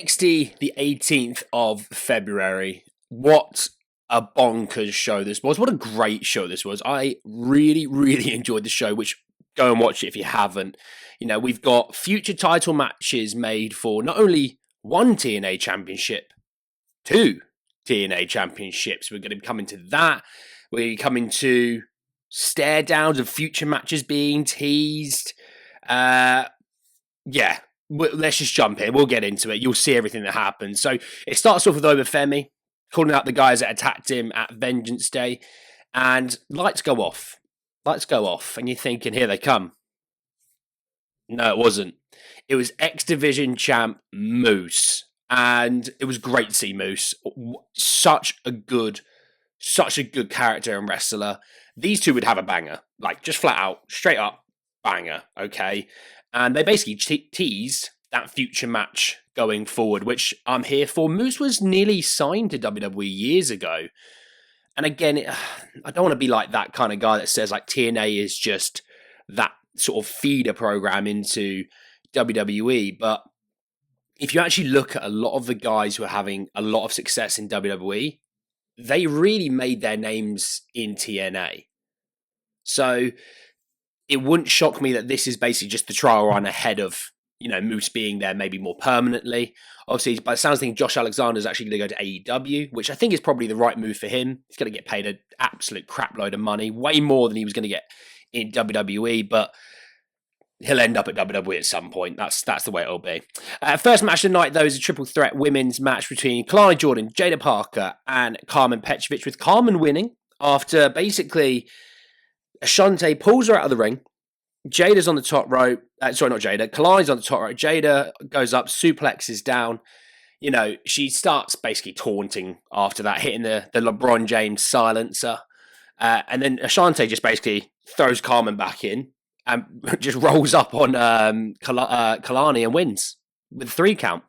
NXT, the 18th of February. What a bonkers show this was. What a great show this was. I really, really enjoyed the show, which go and watch it if you haven't. You know, we've got future title matches made for not only one TNA championship, two TNA championships. We're going to be coming to that. We're coming to stare downs of future matches being teased. Yeah, let's just jump in. We'll get into it. You'll see everything that happens. So it starts off with Obafemi calling out the guys that attacked him at Vengeance Day, and lights go off. Lights go off, and you're thinking, here they come. No, it wasn't. It was X Division champ Moose, and it was great to see Moose. Such a good character and wrestler. These two would have a banger, like just flat out, straight up banger. Okay, and they basically teased that future match going forward, which I'm here for. Moose was nearly signed to WWE years ago. And again, I don't want to be like that kind of guy that says like TNA is just that sort of feeder program into WWE. But if you actually look at a lot of the guys who are having a lot of success in WWE, they really made their names in TNA. So it wouldn't shock me that this is basically just the trial run ahead of, you know, Moose being there maybe more permanently. Obviously, by the sounds of things, Josh Alexander is actually going to go to AEW, which I think is probably the right move for him. He's going to get paid an absolute crap load of money, way more than he was going to get in WWE, but he'll end up at WWE at some point. That's the way it'll be. First match of the night, though, is a triple threat women's match between Kalani Jordan, Jada Parker, and Carmen Petrovic, with Carmen winning after basically Ashante pulls her out of the ring. Jada's on the top rope. Sorry, not Jada. Kalani's on the top rope. Jada goes up, suplexes down. You know, she starts basically taunting after that, hitting the LeBron James silencer. And then Ashante just basically throws Carmen back in and just rolls up on Kalani and wins with a 3 count.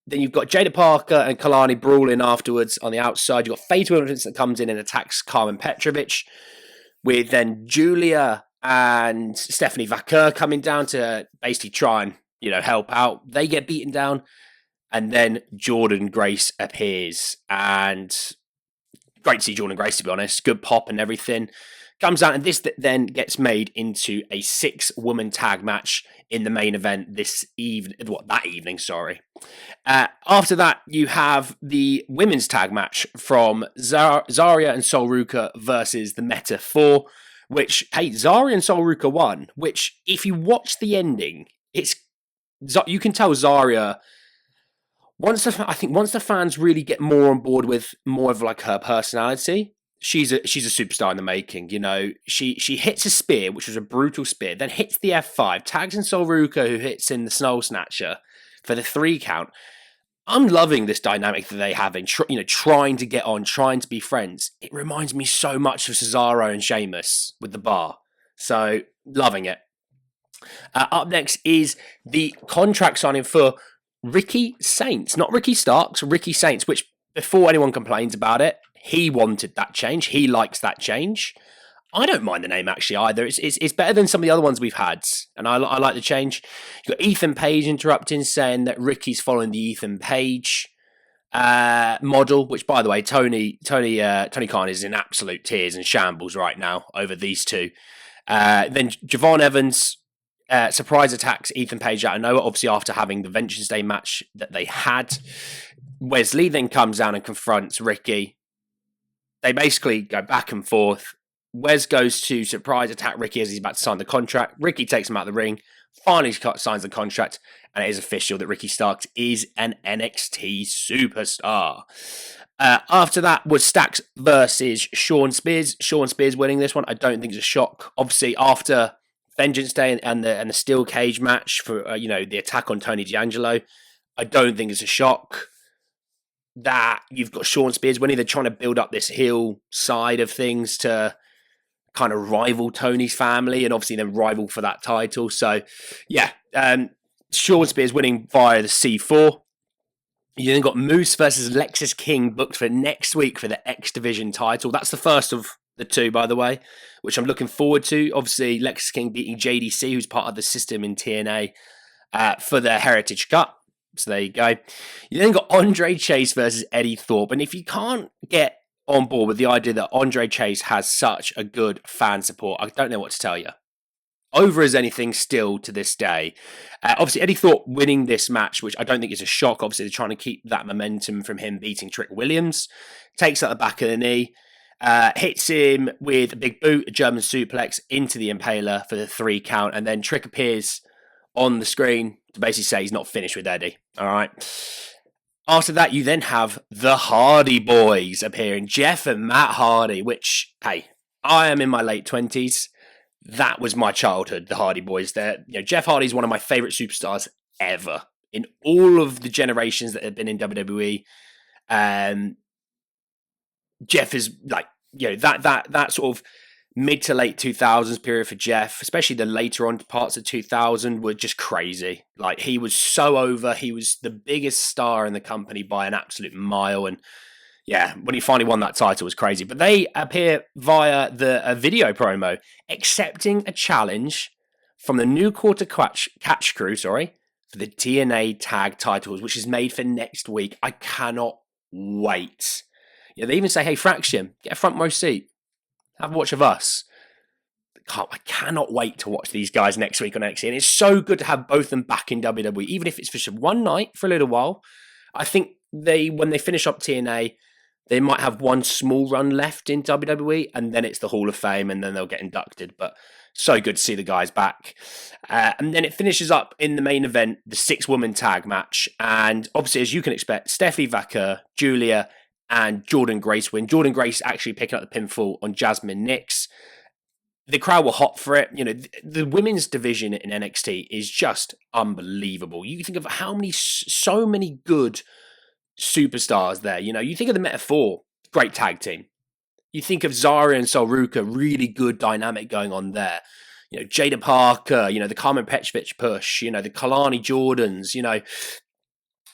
Then you've got Jada Parker and Kalani brawling afterwards on the outside. You've got Fatal Influence that comes in and attacks Carmen Petrovic, with then Julia and Stephanie Vaquer coming down to basically try and, you know, help out. They get beaten down, and then Jordan Grace appears, and great to see Jordan Grace, to be honest. Good pop and everything. Comes out, and this then gets made into a 6-woman tag match in the main event that evening. After that, you have the women's tag match from Zarya and Sol Ruka versus the Meta 4, which, hey, Zarya and Sol Ruka won, which, if you watch the ending, you can tell Zarya, once the fans really get more on board with more of like her personality, she's a superstar in the making. You know, she hits a spear, which was a brutal spear, then hits the F5, tags in Sol Ruka, who hits in the Snow Snatcher for the 3 count. I'm loving this dynamic that they have in, trying to get on, trying to be friends. It reminds me so much of Cesaro and Sheamus with the bar. So, loving it. Up next is the contract signing for Ricky Saints. Not Ricky Starks, Ricky Saints, which, before anyone complains about it, he wanted that change. He likes that change. I don't mind the name actually either. It's better than some of the other ones we've had, and I like the change. You've got Ethan Page interrupting, saying that Ricky's following the Ethan Page model, which, by the way, Tony Khan is in absolute tears and shambles right now over these two. Then Javon Evans surprise attacks Ethan Page out of nowhere, obviously after having the Vengeance Day match that they had. Wesley then comes down and confronts Ricky. They basically go back and forth. Wes goes to surprise attack Ricky as he's about to sign the contract. Ricky takes him out of the ring, finally signs the contract, and it is official that Ricky Starks is an NXT superstar. After that was Stacks versus Sean Spears. Sean Spears winning this one. I don't think it's a shock. Obviously, after Vengeance Day and the steel cage match for the attack on Tony D'Angelo, I don't think it's a shock that you've got Sean Spears winning. They're trying to build up this heel side of things to kind of rival Tony's family and obviously then rival for that title. So, yeah, Sean Spears winning via the C4. You then got Moose versus Lexis King booked for next week for the X Division title. That's the first of the 2, by the way, which I'm looking forward to. Obviously, Lexis King beating JDC, who's part of the system in TNA, for the Heritage Cup. So there you go. You then got Andre Chase versus Eddie Thorpe. And if you can't get on board with the idea that Andre Chase has such a good fan support, I don't know what to tell you. Over as anything still to this day. Obviously, Eddie Thorpe winning this match, which I don't think is a shock. Obviously, they're trying to keep that momentum from him beating Trick Williams. Takes out the back of the knee. Hits him with a big boot, a German suplex into the Impaler for the 3 count. And then Trick appears on the screen to basically say he's not finished with Eddie. All right. After that, you then have the Hardy Boys appearing. Jeff and Matt Hardy, which, hey, I am in my late 20s. That was my childhood, the Hardy Boys. Jeff Hardy is one of my favorite superstars ever in all of the generations that have been in WWE. Jeff is that sort of mid to late 2000s period for Jeff, especially the later on parts of 2000 were just crazy. Like, he was so over. He was the biggest star in the company by an absolute mile. And yeah, when he finally won that title, it was crazy. But they appear via the video promo, accepting a challenge from the New Quarter Catch Crew, for the TNA Tag Titles, which is made for next week. I cannot wait. Yeah, they even say, hey, Fraction, get a front row seat. Have a watch of us. I cannot wait to watch these guys next week on NXT. And it's so good to have both of them back in WWE, even if it's for just one night for a little while. I think when they finish up TNA, they might have one small run left in WWE, and then it's the Hall of Fame, and then they'll get inducted. But so good to see the guys back. And then it finishes up in the main event, the 6-woman tag match. And obviously, as you can expect, Steffi Vacker, Julia, and Jordan Grace win. Jordan Grace actually picking up the pinfall on Jasmine Nix. The crowd were hot for it. The women's division in NXT is just unbelievable. You think of so many good superstars there. You think of the Metaphor, great tag team. You think of Zara and Solruka, really good dynamic going on there. Jada Parker, the Carmen Petrovich push, the Kalani Jordans,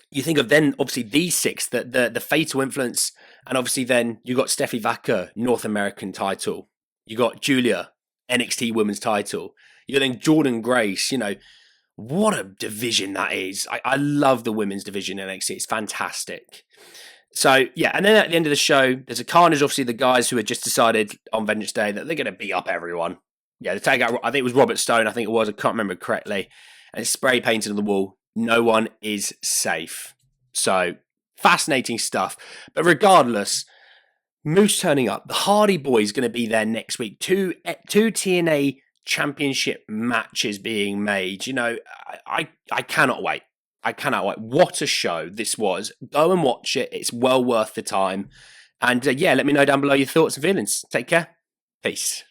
You think of then, obviously, these 6, the Fatal Influence, and obviously then you got Steffi Vacker, North American title. You got Julia, NXT Women's title. You got then Jordan Grace, what a division that is. I love the women's division in NXT. It's fantastic. So, yeah, and then at the end of the show, there's a carnage, obviously, the guys who had just decided on Vengeance Day that they're going to beat up everyone. Yeah, the tag out, I think it was Robert Stone, I can't remember correctly, and it's spray painted on the wall. No one is safe. So, fascinating stuff. But regardless, Moose turning up. The Hardy Boys going to be there next week. Two TNA championship matches being made. I cannot wait. I cannot wait. What a show this was. Go and watch it. It's well worth the time. And let me know down below your thoughts and feelings. Take care. Peace.